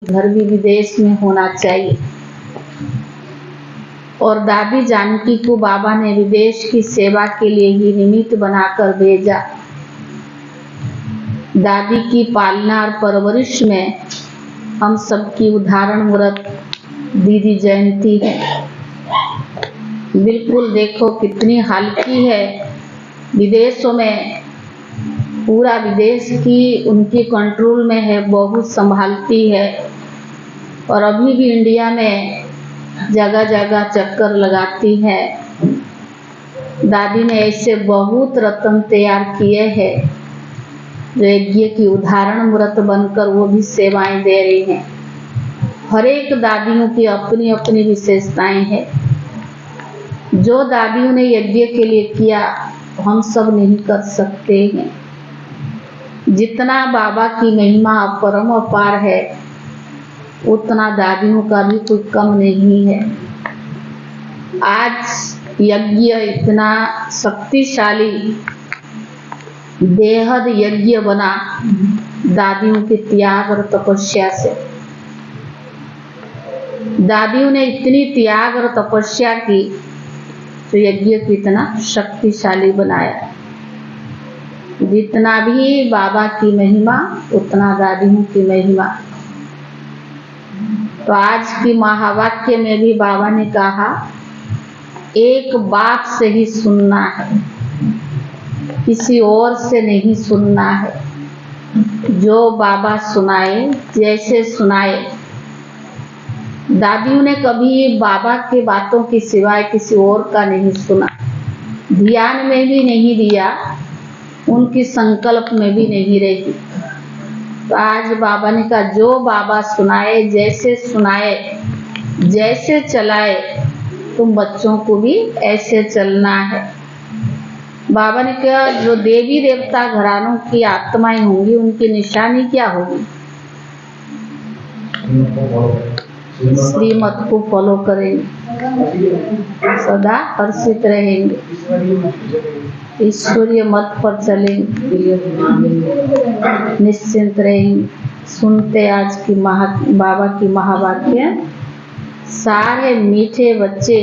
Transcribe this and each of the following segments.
घर भी विदेश में होना चाहिए। और दादी जानकी को बाबा ने विदेश की सेवा के लिए ही निमित्त बनाकर भेजा। दादी की पालना और परवरिश में हम सबकी उदाहरण मूर्त दीदी जयंती है। बिल्कुल देखो कितनी हल्की है। विदेशों में पूरा विदेश की उनकी कंट्रोल में है, बहुत संभालती है। और अभी भी इंडिया में जगह जगह चक्कर लगाती है। दादी ने ऐसे बहुत रत्न तैयार किए हैं जो यज्ञ की उदाहरण मूर्त बनकर वो भी सेवाएं दे रही हैं। हर एक दादियों की अपनी अपनी विशेषताएं हैं। जो दादियों ने यज्ञ के लिए किया हम सब नहीं कर सकते हैं। जितना बाबा की महिमा परम अपार है उतना दादियों का भी कोई कम नहीं है। आज यज्ञ इतना शक्तिशाली बेहद यज्ञ बना दादियों के त्याग और तपस्या से। दादियों ने इतनी त्याग और तपस्या की तो यज्ञ को इतना शक्तिशाली बनाया। जितना भी बाबा की महिमा उतना दादियों की महिमा। तो आज की महावाक्य में भी बाबा ने कहा एक बात से ही सुनना है, किसी और से नहीं सुनना है। जो बाबा सुनाए जैसे सुनाए। दादियों ने कभी बाबा के बातों की सिवाय किसी और का नहीं सुना, ध्यान में भी नहीं दिया, उनकी संकल्प में भी नहीं रही। तो आज बाबा ने कहा जो बाबा सुनाए जैसे चलाए तुम बच्चों को भी ऐसे चलना है। बाबा ने कहा जो देवी देवता घरानों की आत्माएं होंगी उनकी निशानी क्या होगी? श्रीमत को फॉलो करेंगे, सदा हर्षित रहेंगे, ईश्वरीय मत पर चलेंगे, निश्चिंत रहेंगे। सुनते आज की बाबा की महावाक्य। सारे मीठे बच्चे,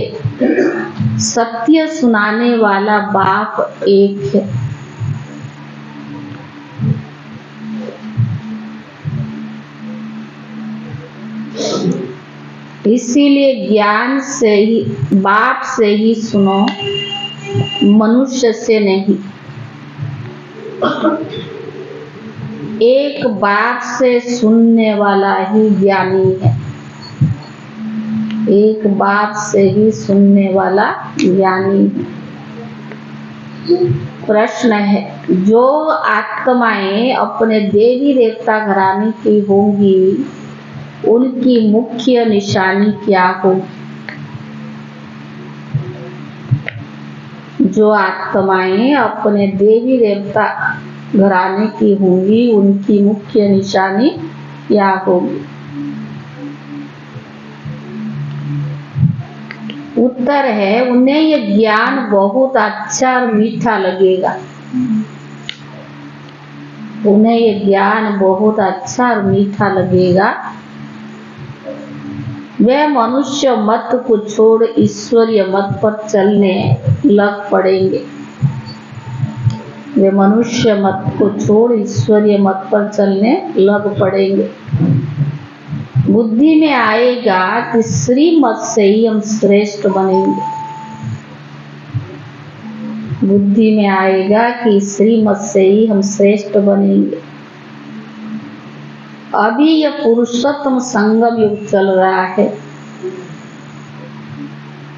सत्य सुनाने वाला बाप एक है। इसीलिए ज्ञान से ही बाप से ही सुनो, मनुष्य से नहीं। एक बाप से सुनने वाला ही ज्ञानी है। एक बाप से ही सुनने वाला ज्ञानी है। प्रश्न है जो आत्माएं अपने देवी देवता घराने की होंगी उनकी मुख्य निशानी क्या होगी? जो आत्माएं अपने देवी देवता घराने की होंगी उनकी मुख्य निशानी क्या होगी? उत्तर है उन्हें ये ज्ञान बहुत अच्छा और मीठा लगेगा। उन्हें ये ज्ञान बहुत अच्छा और मीठा लगेगा। वे मनुष्य मत को छोड़ ईश्वरीय मत पर चलने लग पड़ेंगे। वे मनुष्य मत को छोड़ ईश्वरीय मत पर चलने लग पड़ेंगे। बुद्धि में आएगा कि श्रीमत से ही हम श्रेष्ठ बनेंगे। बुद्धि में आएगा कि श्रीमत से ही हम श्रेष्ठ बनेंगे। अभी यह पुरुषोत्तम संगम युग चल रहा है।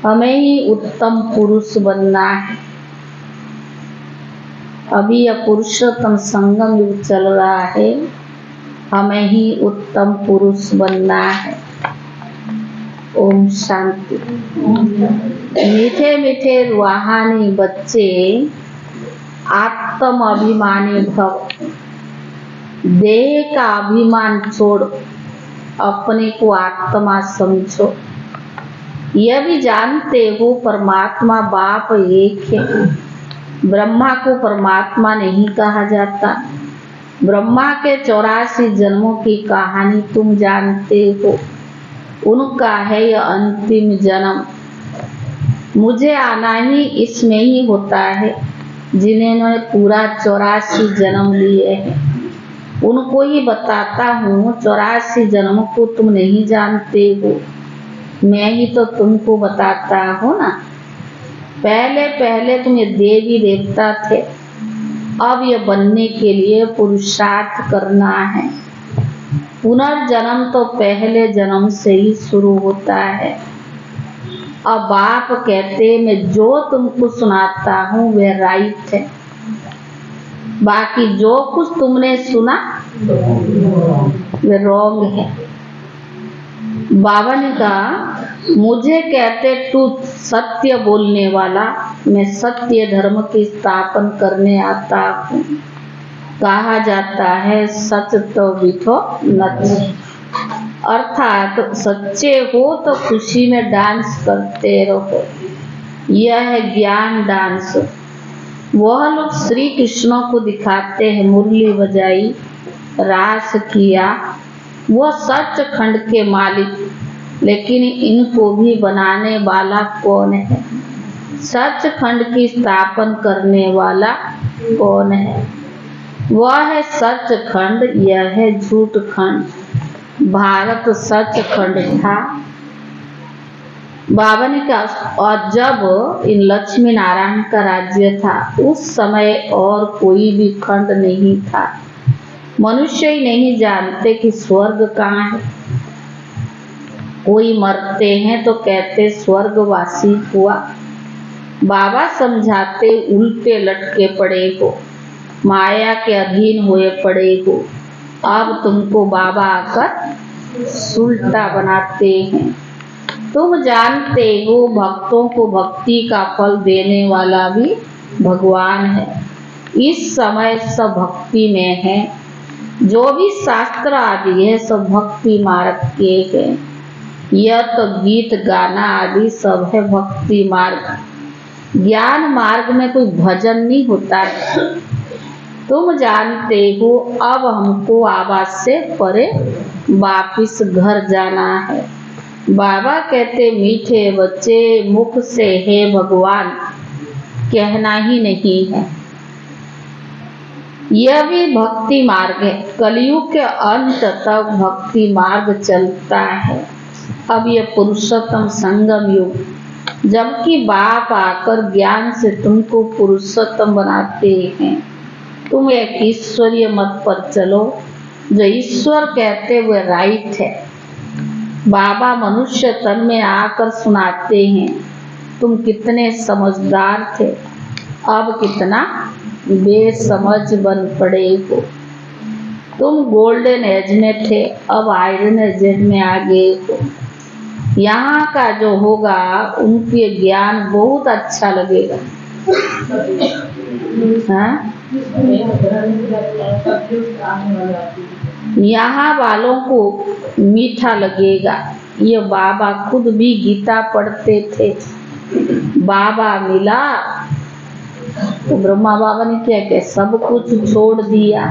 हमें ही उत्तम पुरुष बनना है। अभी यह पुरुषोत्तम संगम युग चल रहा है। हमें ही उत्तम पुरुष बनना है। ओम शांति। मीठे मीठे रूहानी बच्चे आत्म अभिमानी भव। देह का अभिमान छोड़ अपने को आत्मा समझो। यह भी जानते हो परमात्मा बाप एक है। ब्रह्मा को परमात्मा नहीं कहा जाता। ब्रह्मा के 84 जन्मों की कहानी तुम जानते हो। उनका है यह अंतिम जन्म। मुझे आना ही इसमें ही होता है जिन्होंने पूरा 84 जन्म लिए हैं। उनको ही बताता हूँ, 84 जन्म को तुम नहीं जानते हो, मैं ही तो तुमको बताता हूँ ना। पहले पहले तुम ये देवी देवता थे, अब ये बनने के लिए पुरुषार्थ करना है। पुनर्जन्म तो पहले जन्म से ही शुरू होता है। अब बाप कहते मैं जो तुमको सुनाता हूँ वह राइट है, बाकी जो कुछ तुमने सुना वह रॉन्ग है। बाबा ने कहा मुझे कहते तू सत्य बोलने वाला, मैं सत्य धर्म की स्थापन करने आता हूँ। कहा जाता है सच तो बिठो नच, अर्थात सच्चे हो तो खुशी में डांस करते रहो। यह है ज्ञान डांस। वह लोग श्री कृष्ण को दिखाते हैं मुरली बजाई, रास किया, वह सचखंड के मालिक, लेकिन इनको भी बनाने वाला कौन है? सचखंड की स्थापन करने वाला कौन है? वह है सचखंड, यह है झूठ खंड। भारत सचखंड था। बाबा ने कहा और जब इन लक्ष्मी नारायण का राज्य था उस समय और कोई भी खंड नहीं था। मनुष्य ही नहीं जानते कि स्वर्ग कहाँ है। कोई मरते हैं तो कहते स्वर्गवासी हुआ। बाबा समझाते उल्टे लटके पड़े हो, माया के अधीन हुए पड़े हो। अब तुमको बाबा आकर सुलटा बनाते हैं। तुम जानते हो भक्तों को भक्ति का फल देने वाला भी भगवान है। इस समय सब भक्ति में है। जो भी शास्त्र आदि है सब भक्ति मार्ग के है। यह तो गीत गाना आदि सब है भक्ति मार्ग। ज्ञान मार्ग में कोई भजन नहीं होता है। तुम जानते हो अब हमको आवाज से परे वापिस घर जाना है। बाबा कहते मीठे बच्चे मुख से है भगवान कहना ही नहीं है। यह भी भक्ति मार्ग है। कलयुग के अंत तक भक्ति मार्ग चलता है। अब यह पुरुषोत्तम संगम युग, जबकि बाप आकर ज्ञान से तुमको पुरुषोत्तम बनाते हैं। तुम एक ईश्वरीय मत पर चलो। जो ईश्वर कहते हुए राइट है। बाबा मनुष्य तन में आकर सुनाते हैं तुम कितने समझदार थे, अब कितना बेसमझ बन पड़े हो। तुम गोल्डन एज में थे, अब आयरन एज में आ गए हो। यहाँ का जो होगा उनके ज्ञान बहुत अच्छा लगेगा। हाँ? यहाँ वालों को मीठा लगेगा। ये बाबा खुद भी गीता पढ़ते थे। बाबा मिला तो ब्रह्मा बाबा ने क्या किया, सब कुछ छोड़ दिया।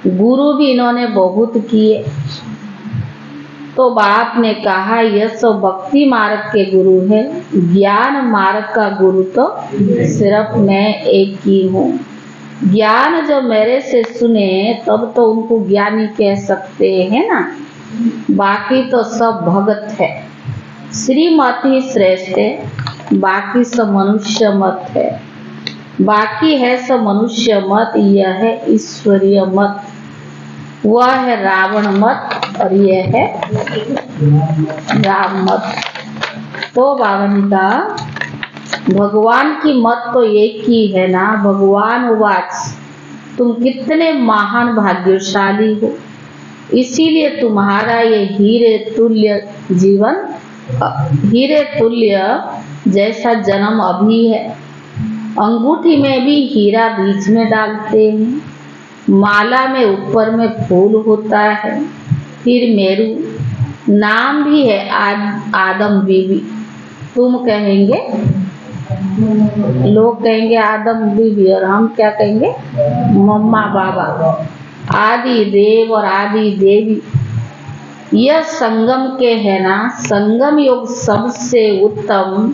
गुरु भी इन्होंने बहुत किए। तो बाप ने कहा यह सब भक्ति मार्ग के गुरु है, ज्ञान मार्ग का गुरु तो सिर्फ मैं एक ही हूँ। ज्ञान जो मेरे से सुने तब तो उनको ज्ञानी कह सकते हैं ना, बाकी तो सब भगत है। श्रीमत ही श्रेष्ठ है, बाकी सब मनुष्य मत है। बाकी है सब मनुष्य मत, यह है ईश्वरीय मत। वह है रावण मत और यह है राम मत। तो बाबा ने कहा भगवान की मत तो एक ही है ना। भगवान वाच तुम कितने महान भाग्यशाली हो, इसीलिए तुम्हारा ये हीरे तुल्य जीवन, हीरे तुल्य जैसा जन्म अभी है। अंगूठी में भी हीरा बीच में डालते हैं, माला में ऊपर में फूल होता है, फिर मेरू नाम भी है आदम बीबी। तुम कहेंगे, लोग कहेंगे आदम बीबी और हम क्या कहेंगे मम्मा बाबा। आदि देव और आदि देवी यह संगम के है ना। संगम योग सबसे उत्तम,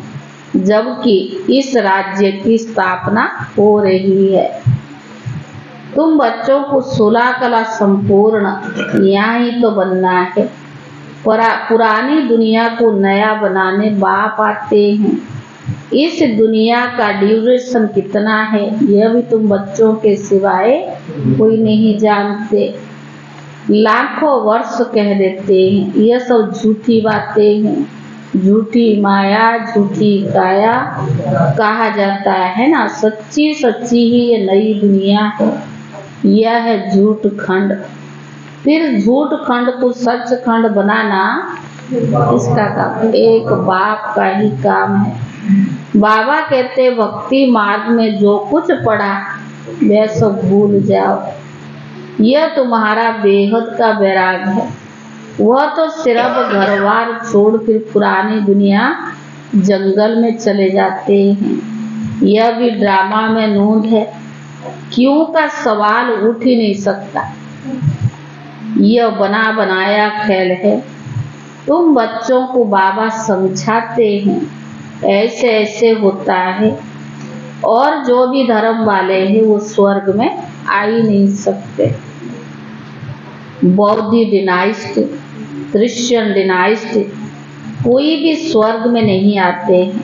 जबकि इस राज्य की स्थापना हो रही है। तुम बच्चों को 16 कला संपूर्ण यहाँ ही तो बनना है। पुरानी दुनिया को नया बनाने बाप आते हैं। इस दुनिया का ड्यूरेशन कितना है यह भी तुम बच्चों के सिवाय कोई नहीं जानते। लाखों वर्ष कह देते हैं, यह सब झूठी बातें हैं। झूठी माया, झूठी काया कहा जाता है ना। सच्ची सच्ची ही ये नई दुनिया है। यह है झूठ खंड। फिर झूठ खंड को सच खंड बनाना इसका काम एक बाप का ही काम है। बाबा कहते भक्ति मार्ग में जो कुछ पढ़ा वह सब भूल जाओ। यह तुम्हारा बेहद का वैराग है। वह तो सिर्फ घरबार छोड़ फिर पुरानी दुनिया जंगल में चले जाते हैं। यह भी ड्रामा में नोंद है। क्यों का सवाल उठ ही नहीं सकता। यह बना बनाया खेल है। तुम बच्चों को बाबा समझाते हैं ऐसे ऐसे होता है, और जो भी धर्म वाले हैं वो स्वर्ग में आ ही नहीं सकते। बौद्ध डिनाइस्ट, क्रिश्चियन डिनाइस्ट कोई भी स्वर्ग में नहीं आते हैं,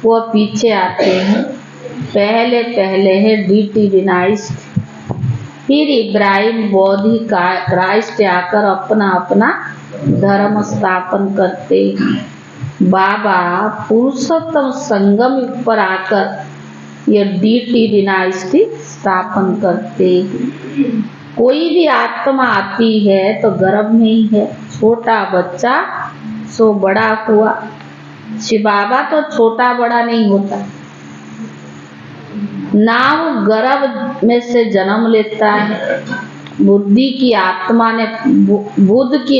वो पीछे आते हैं। पहले है डीटी डिनाइस्ट, फिर इब्राहिम बौद्ध क्राइस्ट आकर अपना अपना धर्म स्थापन करते हैं। बाबा पुरुषोत्तम संगम पर आकर यह डीटी डिनाइस्टी स्थापन करते हैं। कोई भी आत्मा आती है तो गर्भ में ही है। छोटा बच्चा सो बड़ा हुआ। शिव बाबा तो छोटा बड़ा नहीं होता ना, वो गर्भ में से जन्म लेता है। बुद्ध की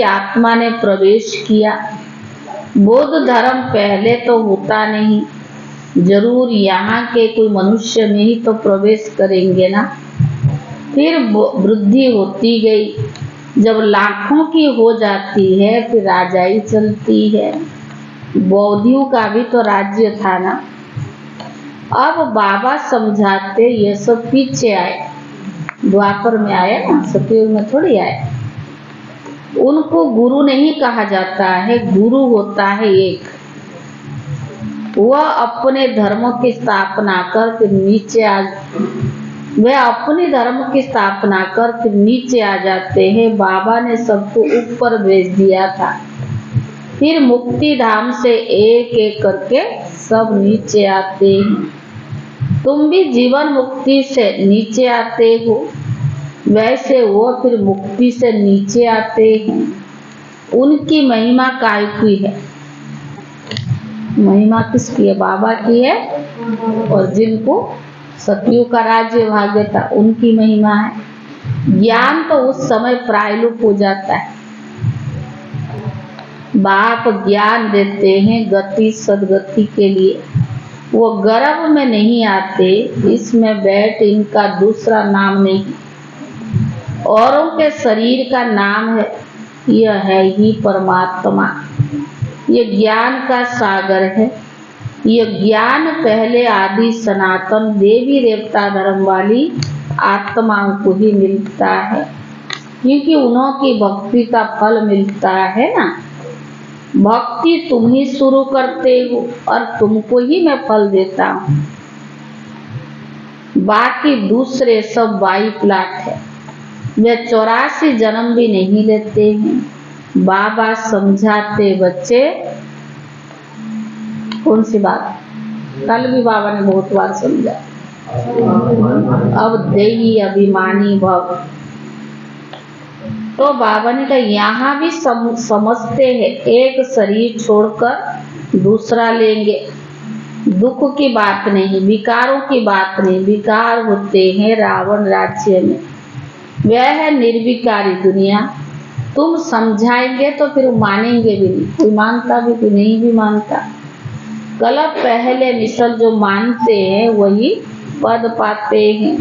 आत्मा ने प्रवेश किया। बौद्ध धर्म पहले तो होता नहीं, जरूर यहाँ के कोई मनुष्य में ही तो प्रवेश करेंगे ना। फिर वृद्धि होती गई। जब लाखों की हो जाती है फिर राजाई चलती है। बौद्धियों का भी तो राज्य था ना। अब बाबा समझाते ये सब पीछे आए, द्वापर में आए ना, सतयुग में थोड़ी आए। उनको गुरु नहीं कहा जाता है, गुरु होता है एक। वह अपने धर्म की स्थापना कर फिर नीचे आ जाते हैं। बाबा ने सबको ऊपर भेज दिया था। फिर मुक्ति धाम से एक एक करके सब नीचे आते हैं। तुम भी जीवन मुक्ति से नीचे आते हो, वैसे वो फिर मुक्ति से नीचे आते हैं। उनकी महिमा काय की है? महिमा किसकी है? बाबा की है। और जिनको सतयुग का राज्य भाग्य था उनकी महिमा है। ज्ञान तो उस समय प्रायलुप हो जाता है। बाप ज्ञान देते हैं गति सदगति के लिए। वो गर्भ में नहीं आते, इसमें बैठ इनका दूसरा नाम नहीं। औरों के शरीर का नाम है, यह है ही परमात्मा। ये ज्ञान का सागर है। यह ज्ञान पहले आदि सनातन देवी देवता धर्म वाली आत्माओं को ही मिलता है, क्योंकि उन्हों की भक्ति का फल मिलता है ना। भक्ति तुम ही शुरू करते हो और तुमको ही मैं फल देता हूँ। बाकी दूसरे सब बाई प्लाट है। वे 84 जन्म भी नहीं लेते हैं। बाबा समझाते बच्चे, कौन सी बात? कल भी बाबा ने बहुत बार समझा। अब देही अभिमानी भव, तो बाबा ने कहा यहाँ भी समझते हैं एक शरीर छोड़कर दूसरा लेंगे। दुख की बात नहीं, विकारों की बात नहीं। विकार होते हैं रावण राज्य में, वह है निर्विकारी दुनिया। तुम समझाएंगे तो फिर मानेंगे भी नहीं। कोई मानता भी, कोई नहीं भी मानता। कल पहले मिसल जो मानते हैं वही पद पाते हैं।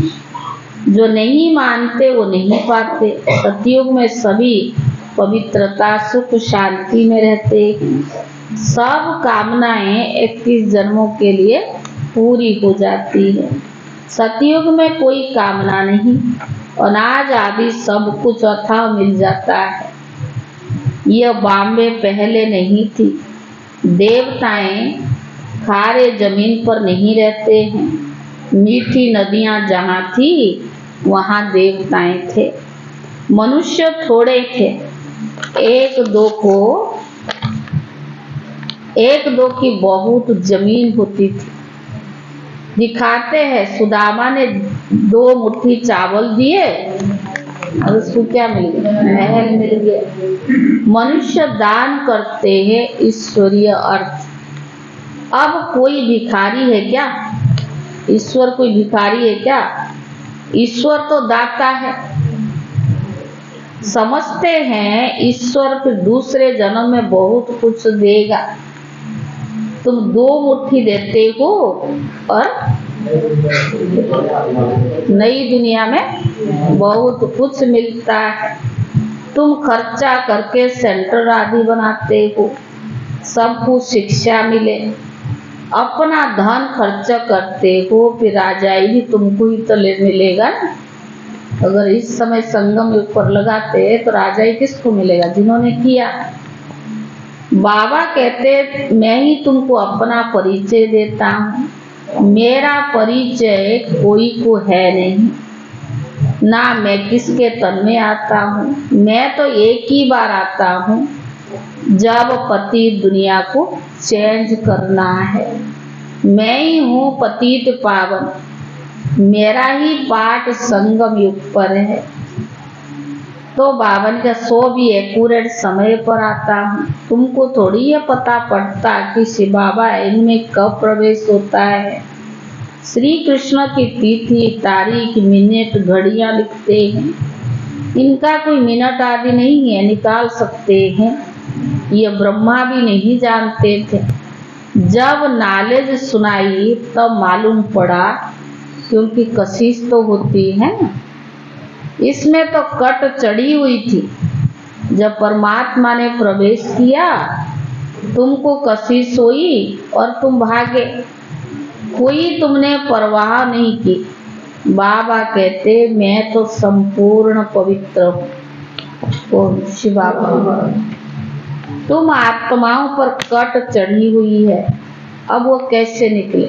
जो नहीं मानते वो नहीं पाते। सतयुग में सभी पवित्रता सुख शांति में रहते हैं। सब कामनाएं 21 जन्मों के लिए पूरी हो जाती है। सतयुग में कोई कामना नहीं, अनाज आदि सब कुछ अथाह मिल जाता है। यह बॉम्बे पहले नहीं थी। देवताएं खारे जमीन पर नहीं रहते हैं। मीठी नदियां जहाँ थी वहाँ देवताएं थे। मनुष्य थोड़े थे, एक दो की बहुत जमीन होती थी। दिखाते हैं सुदामा ने 2 मुट्ठी चावल दिए और उसको क्या मिल गया? महल मिल गया। मनुष्य दान करते हैं ईश्वरीय अर्थ। अब कोई भिखारी है क्या? ईश्वर कोई भिखारी है क्या? ईश्वर तो दाता है। समझते हैं ईश्वर फिर दूसरे जन्म में बहुत कुछ देगा। तुम 2 मुट्ठी देते हो और नई दुनिया में बहुत कुछ मिलता है। तुम खर्चा करके सेंटर आदि बनाते हो, सबको शिक्षा मिले। अपना धन खर्च करते हो, फिर राजाई भी तुमको ही तो मिलेगा ना। अगर इस समय संगम युग पर लगाते तो राजाई किसको मिलेगा? जिन्होंने किया। बाबा कहते मैं ही तुमको अपना परिचय देता हूँ। मेरा परिचय कोई को है नहीं, ना मैं किसके तन में आता हूँ। मैं तो एक ही बार आता हूँ जब पति दुनिया को चेंज करना है। मैं ही हूँ पतित पावन, मेरा ही पाठ संगम युग पर है। तो बावन का 100 भी एक्यूरेट समय पर आता हूँ। तुमको थोड़ी ये पता पड़ता कि शिव बाबा इनमें कब प्रवेश होता है। श्री कृष्ण की तिथि तारीख मिनट घड़ियाँ लिखते हैं। इनका कोई मिनट आदि नहीं है, निकाल सकते हैं। ये ब्रह्मा भी नहीं जानते थे। जब नॉलेज सुनाई तब मालूम पड़ा, क्योंकि कशिश तो होती है ना। इसमें तो कट चढ़ी हुई थी। जब परमात्मा ने प्रवेश किया तुमको कशिश हुई और तुम भागे। कोई तुमने परवाह नहीं की। बाबा कहते मैं तो संपूर्ण पवित्र हूँ। शिव बाबा तुम आत्माओं पर कट चढ़ी हुई है, अब वो कैसे निकले?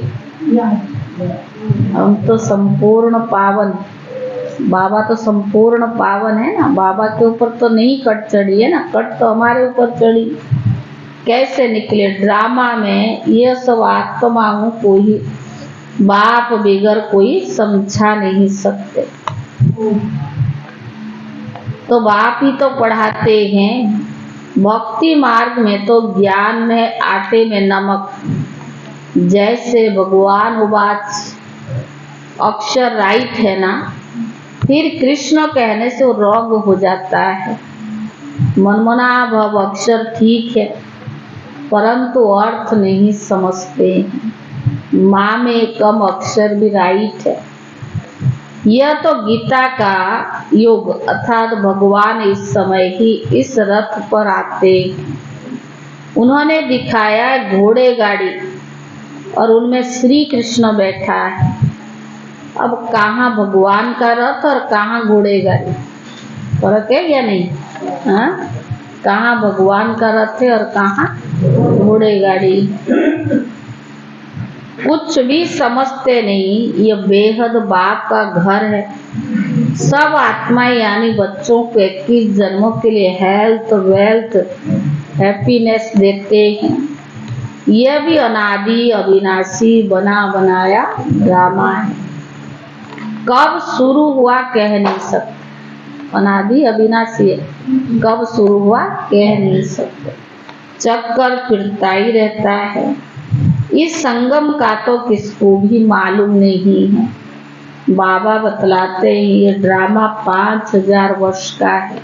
हम तो संपूर्ण पावन, बाबा तो संपूर्ण पावन है ना। बाबा के ऊपर तो नहीं कट चढ़ी है ना, कट तो हमारे ऊपर चढ़ी। कैसे निकले? ड्रामा में ये सब आत्माओं को ही बाप बिगर कोई समझा नहीं सकते। तो बाप ही तो पढ़ाते हैं। भक्ति मार्ग में तो ज्ञान में आटे में नमक, जैसे भगवान उवाच अक्षर राइट है ना, फिर कृष्ण कहने से वो रॉन्ग हो जाता है। मनमना भव अक्षर ठीक है, परंतु अर्थ नहीं समझते हैं। माँ में कम अक्षर भी राइट है। यह तो गीता का युग, अर्थात भगवान इस समय ही इस रथ पर आते। उन्होंने दिखाया घोड़े गाड़ी और उनमें श्री कृष्ण बैठा है। अब कहाँ भगवान का रथ और कहाँ घोड़े गाड़ी? फर्क है या नहीं? हाँ, कहाँ भगवान का रथ है और कहाँ घोड़े गाड़ी? कुछ भी समझते नहीं। ये बेहद बाप का घर है। सब आत्मा यानी बच्चों को 21 जन्मों के लिए हेल्थ वेल्थ हैप्पीनेस देते हैं। यह भी अनादि अविनाशी बना बनाया ड्रामा है। कब शुरू हुआ कह नहीं सकते। अनादि अविनाशी है, कब शुरू हुआ कह नहीं सकते। चक्कर फिरता ही रहता है। इस संगम का तो किसको भी मालूम नहीं है। बाबा बतलाते हैं ये ड्रामा 5000 वर्ष का है।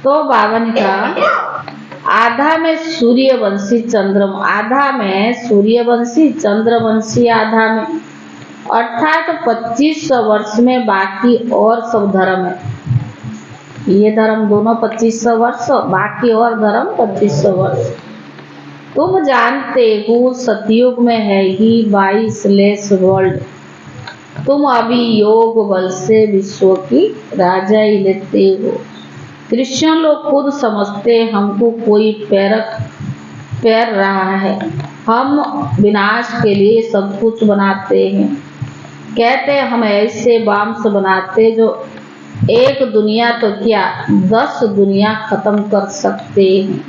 तो बाबा ने कहा आधा में सूर्यवंशी चंद्रम, आधा में सूर्यवंशी चंद्रवंशी, आधा में अर्थात 2500 वर्ष में बाकी और सब धर्म है। ये धर्म दोनों 2500 वर्ष, बाकी और धर्म 2500 वर्ष। तुम जानते हो सतयुग में है ही 22 वर्ल्ड। तुम अभी योग बल से विश्व की राजा ही लेते हो। क्रिश्चियन लोग खुद समझते हमको कोई पैर रहा है। हम विनाश के लिए सब कुछ बनाते हैं। कहते हम ऐसे बाम्स बनाते जो एक दुनिया तो क्या 10 दुनिया खत्म कर सकते हैं।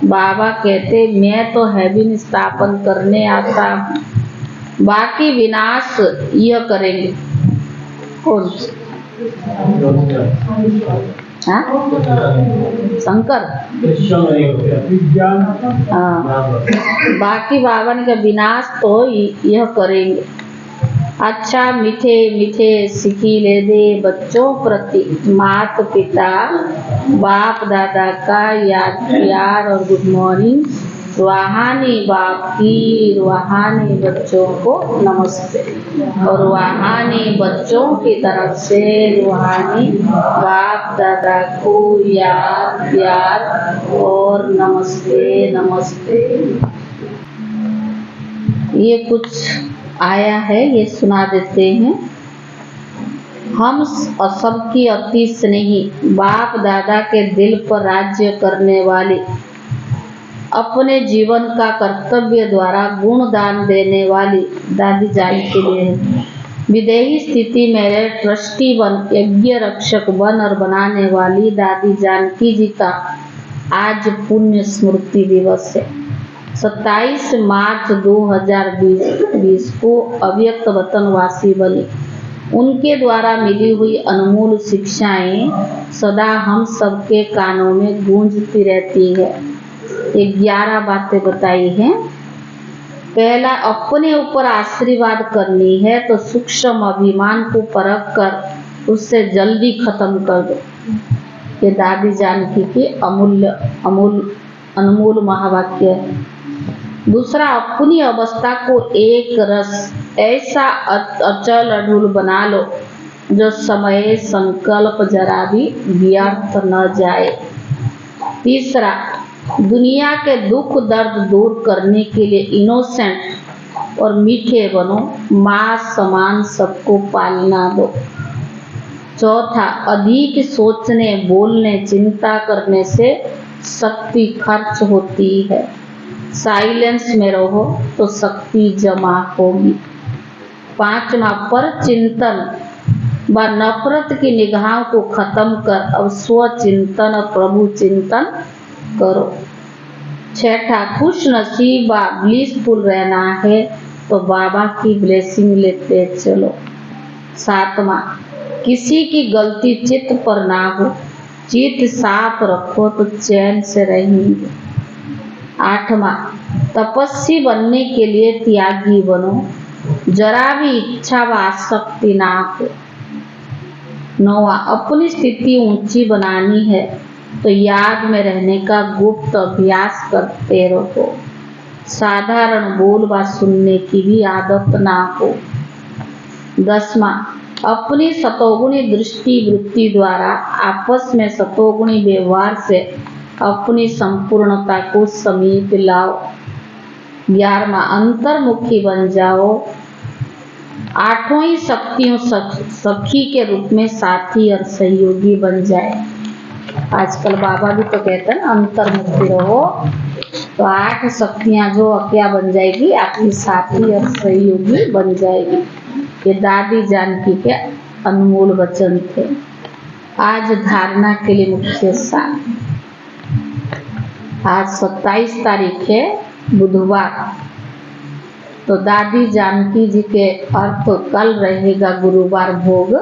बाबा कहते मैं तो हेवन स्थापन करने आता हूँ, बाकी विनाश यह करेंगे। कौन? हाँ? शंकर। हाँ, बाकी बाबा ने कहा विनाश तो यह करेंगे। अच्छा मीठे मीठे सिकीले दे बच्चों प्रति माता पिता बाप दादा का याद प्यार और गुड मॉर्निंग। रूहानी बाप की रूहानी बच्चों को नमस्ते और रूहानी बच्चों की तरफ से रूहानी बाप दादा को याद प्यार और नमस्ते नमस्ते। ये कुछ आया है, ये सुना देते हैं। हम सबकी अति स्नेही बाप दादा के दिल पर राज्य करने वाली, अपने जीवन का कर्तव्य द्वारा गुण दान देने वाली दादी जान के लिए विदेही स्थिति में ट्रस्टी बन यज्ञ रक्षक बन और बनाने वाली दादी जानकी जी का आज पुण्य स्मृति दिवस है। 27 मार्च 2020 को अव्यक्त वतनवासी बने। उनके द्वारा मिली हुई अनमोल शिक्षाएं सदा हम सबके कानों में गूंजती रहती है। 11 बातें बताई हैं। पहला, अपने ऊपर आशीर्वाद करनी है तो सूक्ष्म अभिमान को परख कर उससे जल्दी खत्म कर दो। ये दादी जानकी की अनमोल महावाक्य है। दूसरा, अपनी अवस्था को एक रस ऐसा अचल अढूल बना लो जो समय संकल्प जरा भी व्यर्थ न जाए। तीसरा, दुनिया के दुख दर्द दूर करने के लिए इनोसेंट और मीठे बनो, माँ समान सबको पालना दो। चौथा, अधिक सोचने बोलने चिंता करने से शक्ति खर्च होती है। साइलेंस में रहो तो शक्ति जमा होगी। पांचवा, पर चिंतन व नफरत की निगाहों को खत्म कर अब स्व चिंतन और प्रभु चिंतन करो। छठा, खुश नसीब व ब्लिसफुल रहना है तो बाबा की ब्लेसिंग लेते चलो। सातवां, किसी की गलती चित्त पर ना हो, चित्त साफ रखो तो चैन से रहेंगे। आठवां, तपस्वी बनने के लिए त्यागी बनो, जरा भी इच्छा व आसक्ति ना हो। नौवां, अपनी स्थिति ऊंची बनानी है तो याद में रहने का गुप्त अभ्यास करते रहो। साधारण बोल बात सुनने की भी आदत ना हो। 10वां, अपनी सतोगुणी दृष्टि वृत्ति द्वारा आपस में सतोगुणी व्यवहार से अपनी संपूर्णता को समीप लाओ। 11वां, अंतर्मुखी बन जाओ। 8वीं, शक्तियों सखी के रूप में साथी और सहयोगी बन जाए। आजकल बाबा भी तो कहते हैं अंतर्मुखी रहो, तो 8 शक्तियां जो क्या बन जाएगी, आपकी साथी और सहयोगी बन जाएगी। ये दादी जानकी के अनमोल वचन थे। आज धारणा के लिए मुख्य सार। आज 27 तारीख है, बुधवार। तो दादी जानकी जी के अर्थ कल रहेगा गुरुवार भोग,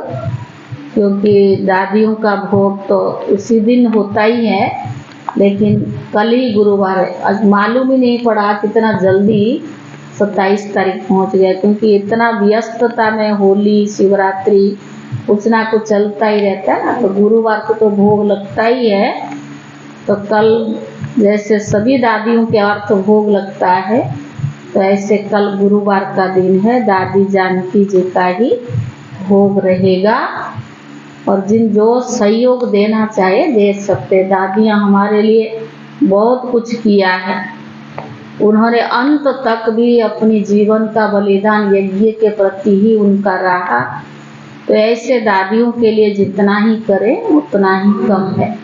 क्योंकि दादियों का भोग तो उसी दिन होता ही है, लेकिन कल ही गुरुवार है। आज मालूम ही नहीं पड़ा कितना जल्दी 27 तारीख पहुंच गया, क्योंकि इतना व्यस्तता में होली शिवरात्रि कुछ ना कुछ चलता ही रहता है ना। तो गुरुवार को तो भोग लगता ही है, तो कल जैसे सभी दादियों के अर्थ भोग लगता है, तो ऐसे कल गुरुवार का दिन है, दादी जानकी जी का ही भोग रहेगा और जिन जो सहयोग देना चाहे दे सकते। दादियाँ हमारे लिए बहुत कुछ किया है, उन्होंने अंत तक भी अपनी जीवन का बलिदान यज्ञ के प्रति ही उनका रहा। तो ऐसे दादियों के लिए जितना ही करें उतना ही कम है।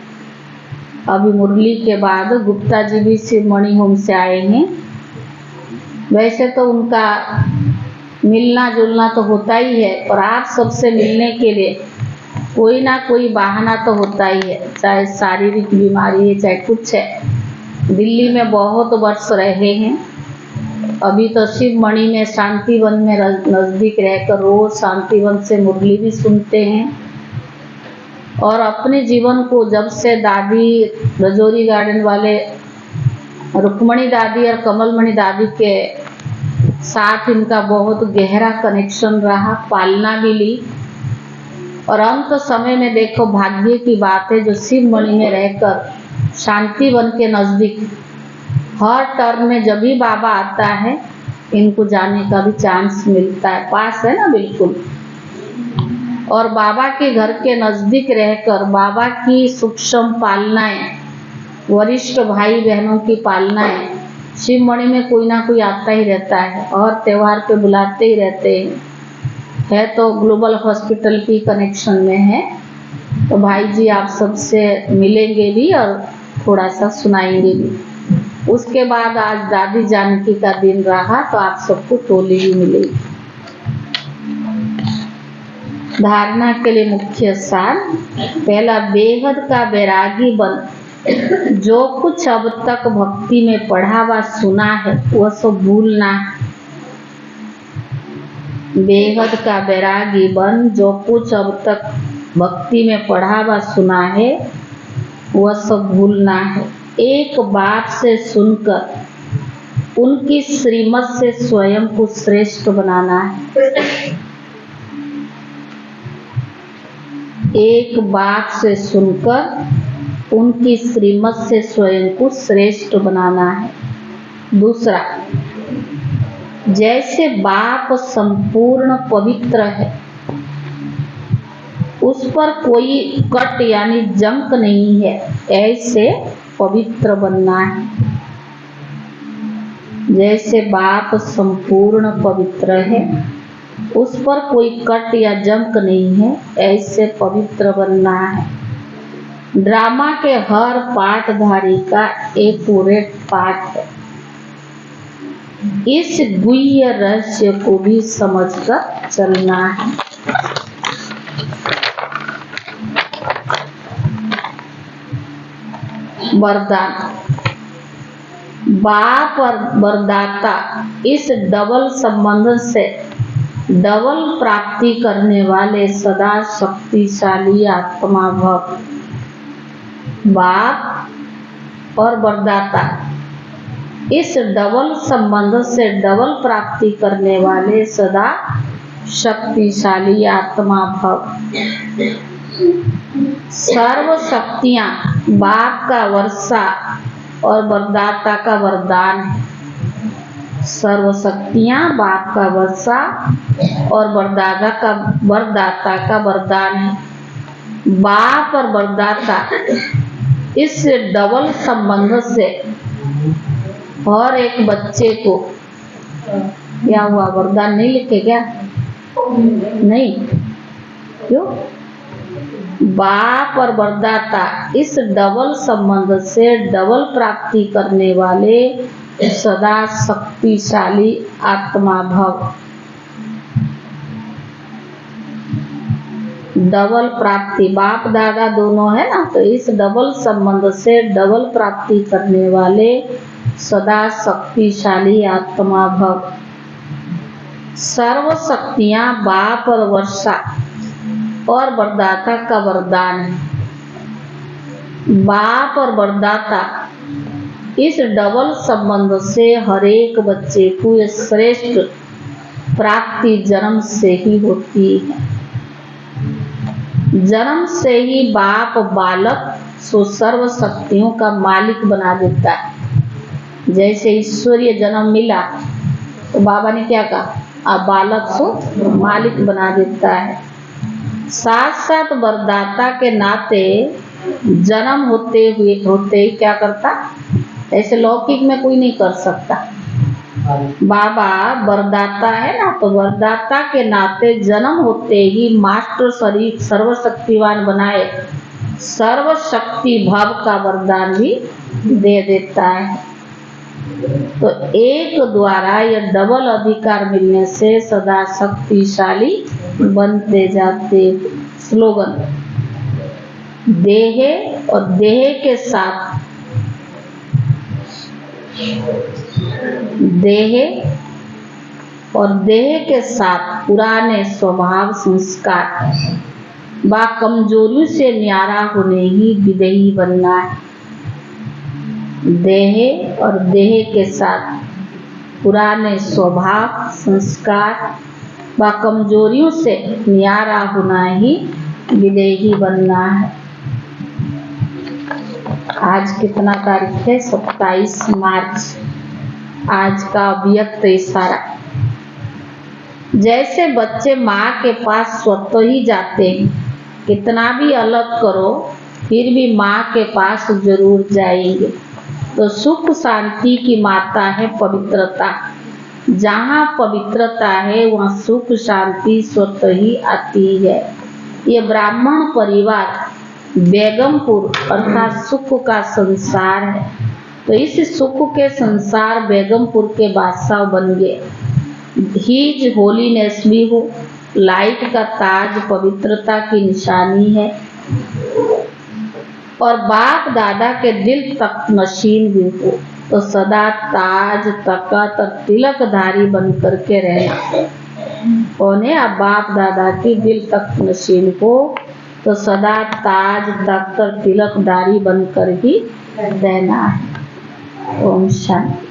अभी मुरली के बाद गुप्ता जी भी शिव मणि होम से आए हैं। वैसे तो उनका मिलना जुलना तो होता ही है, पर आप सबसे मिलने के लिए कोई ना कोई बहाना तो होता ही है, चाहे शारीरिक बीमारी है चाहे कुछ है। दिल्ली में बहुत वर्ष रहे हैं, अभी तो शिव मणि में शांतिवन में नज़दीक रहकर रोज शांतिवन से मुरली भी सुनते हैं। और अपने जीवन को जब से दादी रजौरी गार्डन वाले रुक्मणी दादी और कमलमणि दादी के साथ इनका बहुत गहरा कनेक्शन रहा, पालना भी ली। और अंत समय में देखो भाग्य की बात है, जो शिव मणि में रहकर शांतिवन के नज़दीक हर टर्न में जब भी बाबा आता है इनको जाने का भी चांस मिलता है, पास है ना बिल्कुल। और बाबा के घर के नज़दीक रहकर बाबा की सूक्ष्म पालनाएं, वरिष्ठ भाई बहनों की पालनाएं, शिव मणि में कोई ना कोई आता ही रहता है और त्यौहार पे बुलाते ही रहते हैं। है तो ग्लोबल हॉस्पिटल की कनेक्शन में है, तो भाई जी आप सबसे मिलेंगे भी और थोड़ा सा सुनाएंगे भी। उसके बाद आज दादी जानकी का दिन रहा, तो आप सबको टोली भी मिलेगी। धारणा के लिए मुख्य सार, पहला, बेहद का बैरागी बन, जो कुछ अब तक भक्ति में पढ़ा व सुना है वह सब भूलना है। बेहद का बैरागी बन, जो कुछ अब तक भक्ति में पढ़ा व सुना है वह सब भूलना है। एक बात से सुनकर उनकी श्रीमत से स्वयं को श्रेष्ठ बनाना है। एक बात से सुनकर उनकी श्रीमत से स्वयं को श्रेष्ठ बनाना है। दूसरा, जैसे बाप संपूर्ण पवित्र है, उस पर कोई कट यानी जंक नहीं है, ऐसे पवित्र बनना है। जैसे बाप संपूर्ण पवित्र है, उस पर कोई कट या जंक नहीं है, ऐसे पवित्र बनना है। ड्रामा के हर पाठधारी का एक्यूरेट पाठ है, इस गुह्य रहस्य को भी समझकर चलना है। वरदान, बाप और वरदाता इस डबल संबंध से डबल प्राप्ति करने वाले सदा शक्तिशाली आत्मा भव। बाप और वरदाता इस डबल संबंध से डबल प्राप्ति करने वाले सदा शक्तिशाली आत्मा भव। सर्व शक्तियां बाप का वर्षा और वरदाता का वरदान है। सर्व शक्तियां बाप का वर्षा और वरदाता का वरदान है। बाप और वरदाता इस डबल संबंध से हर एक बच्चे को, क्या हुआ, वरदान नहीं लिखे क्या? नहीं, क्यों? बाप और वरदाता इस डबल संबंध से डबल प्राप्ति करने वाले सदा शक्तिशाली आत्मा भव। डबल प्राप्ति, बाप दादा दोनों है ना, तो इस डबल संबंध से डबल प्राप्ति करने वाले सदा शक्तिशाली आत्मा भव। सर्व शक्तियां बाप और वर्षा और वरदाता का वरदान है। बाप और वरदाता इस डबल संबंध से हर एक बच्चे को यह श्रेष्ठ प्राप्ति जन्म से ही होती है। जन्म से ही बाप बालक सो सर्व शक्तियों का मालिक बना देता है। जैसे ईश्वरीय जन्म मिला तो बाबा ने क्या कहा, अब बालक को मालिक बना देता है। साथ साथ वरदाता के नाते जन्म होते क्या करता, ऐसे लौकिक में कोई नहीं कर सकता। बाबा वरदाता है ना, तो वरदाता के नाते जन्म होते ही मास्टर शरीर सर्वशक्तिवान बनाए सर्वशक्ति भाव का वरदान भी दे देता है। तो एक द्वारा यह डबल अधिकार मिलने से सदा शक्तिशाली बनते जाते। स्लोगन, देह और देह के साथ, देह और देह के साथ पुराने स्वभाव संस्कार व कमजोरियों से न्यारा होने ही विदेही बनना है। देह और देह के साथ पुराने स्वभाव संस्कार व कमजोरियों से न्यारा होना ही विदेही बनना है। आज कितना तारीख है, 27 मार्च। आज का अव्यक्त इशारा, जैसे बच्चे माँ के पास स्वतः ही जाते हैं, कितना भी अलग करो फिर भी माँ के पास जरूर जाएंगे। तो सुख शांति की माता है पवित्रता। जहाँ पवित्रता है वहाँ सुख शांति स्वतः ही आती है। ये ब्राह्मण परिवार बेगमपुर अर्थात सुख का संसार है। तो इस सुख के संसार बेगमपुर के बादशाह बन गए। हीज होलीनेस भी हो, लाइट का ताज पवित्रता की निशानी है, और बाप दादा के दिल तक नशीन भी हो, तो सदा ताज तकत और तिलकधारी बन करके रहना। कौन है, आप बाप दादा की दिल तक नशीन हो तो सदा ताज तकत और तिलकधारी बनकर ही रहना है। ओम शांति।